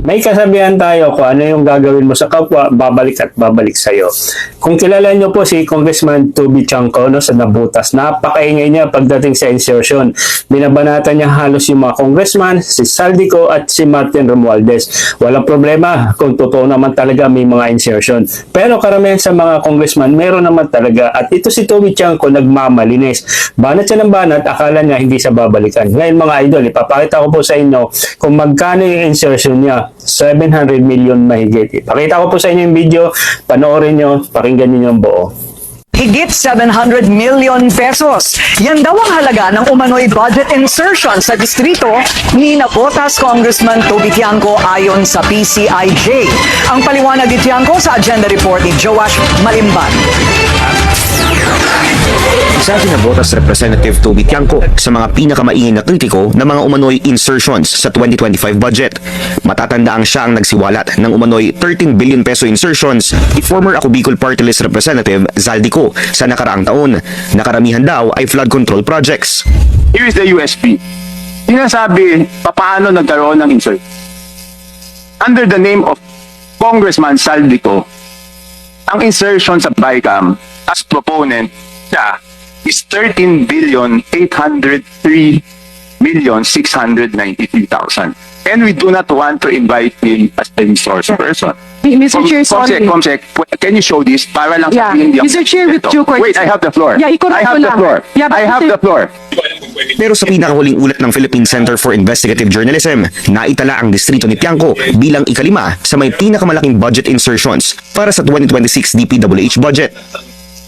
May kasabihan tayo kung ano yung gagawin mo sa kapwa, babalik at babalik sa'yo. Kung kilala nyo po si Congressman Toby Chanco no, sa Nabutas, napakaingay niya pagdating sa insertion. Binabanatan niya halos yung mga congressman, si Saldico at si Martin Romualdez. Walang problema kung totoo naman talaga may mga insertion. Pero karamihan sa mga congressman, meron naman talaga. At ito si Toby Chanco nagmamalinis. Banat siya ng banat, akala niya hindi siya babalikan. Ngayon mga idol, ipapakita ko po sa inyo kung magkano yung insertion niya. 700 million mahigit. Ipakita ko po sa inyo yung video, panoorin nyo, pakinggan nyo yung buo. Higit 700 million pesos. Yan daw ang halaga ng umano'y budget insertion sa distrito ni Nabotas Congressman Toby Tiangco ayon sa PCIJ. Ang paliwanag ni Tiangco sa agenda report ni Joash Malimban. Isa si Nabotas Representative Toby Tiangco sa mga pinakamaingay na kritiko ng mga umano'y insertions sa 2025 budget. Matatandaang siya ang nagsiwalat ng umano'y 13 billion peso insertions ni former Ako Bicol Party List Representative Zaldico sa nakaraang taon. Nakaramihan daw ay flood control projects. Here is the USP. Sinasabi, paano nagkaroon ng insert? Under the name of Congressman Saldico, ang insertion sa BICAM as proponent siya is 13,803,693,000. And we do not want to invite him as a resource person. Mr. Chair, sorry. Comsec, can you show this? Para lang Yeah. sabihin di ako- Mr. Chair, with due courtesy. Wait, I have the floor. Yeah, i-correct I have ko the lang. floor. Yeah, but I have Mr. the floor. Pero sa pinakahuling ulat ng Philippine Center for Investigative Journalism, naitala ang distrito ni Tiangco bilang ikalima sa may pinakamalaking budget insertions para sa 2026 DPWH budget.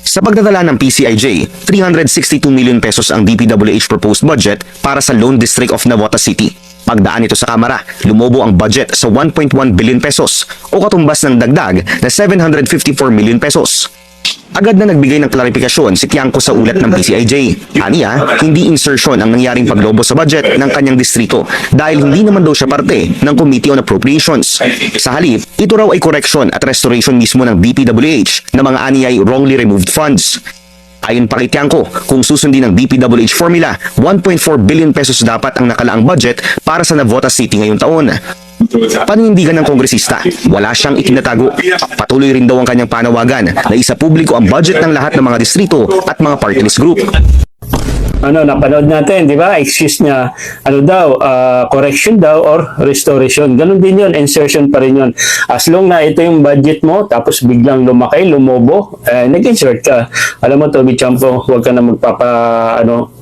Sa pagdadala ng PCIJ, 362 million pesos ang DPWH proposed budget para sa Lone District of Navotas City. Pagdaan ito sa Kamara, lumobo ang budget sa 1.1 billion pesos o katumbas ng dagdag na 754 million pesos. Agad na nagbigay ng klarifikasyon si Tiangco sa ulat ng PCIJ. Aniya, hindi insertion ang nangyaring paglobo sa budget ng kanyang distrito dahil hindi naman daw siya parte ng Committee on Appropriations. Sa halip, ito raw ay correction at restoration mismo ng DPWH na mga aniyay wrongly removed funds. Ayon pa kay Tiangco, kung susundin ng DPWH formula, 1.4 billion pesos dapat ang nakalaang budget para sa Navotas City ngayong taon. Paninindigan ng kongresista, wala siyang itinatago. Patuloy rin daw ang kanyang panawagan na isa publiko ang budget ng lahat ng mga distrito at mga party list group. Napanood natin, di ba? Excuse niya, correction daw or restoration. Ganun din yun, insertion pa rin yun. As long na ito yung budget mo, tapos biglang lumaki, lumobo, nag-insert ka. Alam mo, Toby Chanco, huwag ka na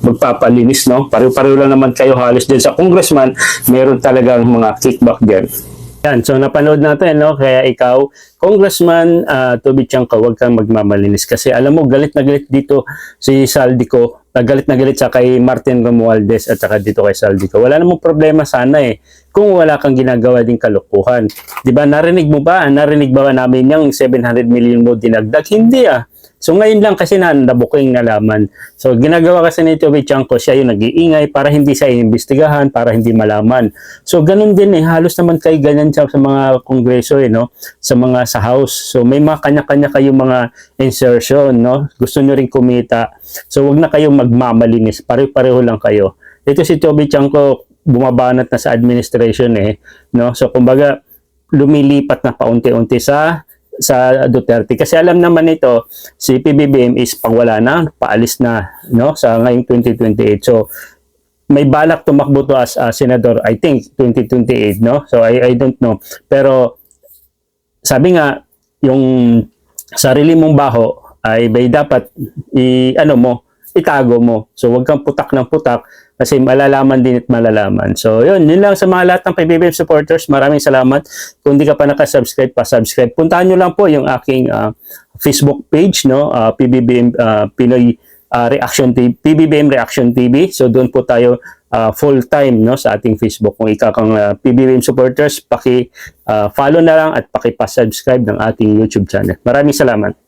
magpapalinis, no? Pareho-pareho lang naman kayo halos din sa congressman, meron talagang mga kickback din. Yan, so napanood natin, no? Kaya ikaw, Congressman Toby Chanco, huwag kang magmamalinis. Kasi alam mo, galit na galit dito si Saldico. Galit na galit sa kay Martin Romualdez at saka dito kay Saldico. Wala namang problema sana kung wala kang ginagawa ding kalukuhan. Di ba, narinig mo ba? Narinig ba namin yung 700 million mo dinagdag? Hindi So ngayon lang kasi nabuking nalaman. So ginagawa kasi ni Toby Chanco, siya yung nag-iingay para hindi siya iimbestigahan, para hindi malaman. So ganun din halos naman kayo ganyan sa mga kongreso no? Sa house. So may mga kanya-kanya kayong mga insertion, no? Gusto nyo rin kumita. So wag na kayong magmamalinis, pareho-pareho lang kayo. Ito si Toby Chanco bumabanat na sa administration no? So kumbaga lumilipat na paunti-unti sa Duterte. Kasi alam naman ito, si PBBM is pagwala na, paalis na, no? Sa ngayong 2028. So, may balak tumakbo to as senador, I think, 2028, no? So, I don't know. Pero, sabi nga, yung sarili mong baho ay dapat itago mo. So, wag kang putak ng putak kasi malalaman din at malalaman. So, yun lang sa mga lahat ng PBBM supporters. Maraming salamat. Kung hindi ka pa nakasubscribe, pa-subscribe. Puntahan nyo lang po yung aking Facebook page, no? PBBM Pinoy Reaction TV, PBBM Reaction TV. So, doon po tayo full time, no, sa ating Facebook. Kung ikaw kang PBBM supporters, paki-follow na lang at paki-pa-subscribe ng ating YouTube channel. Maraming salamat.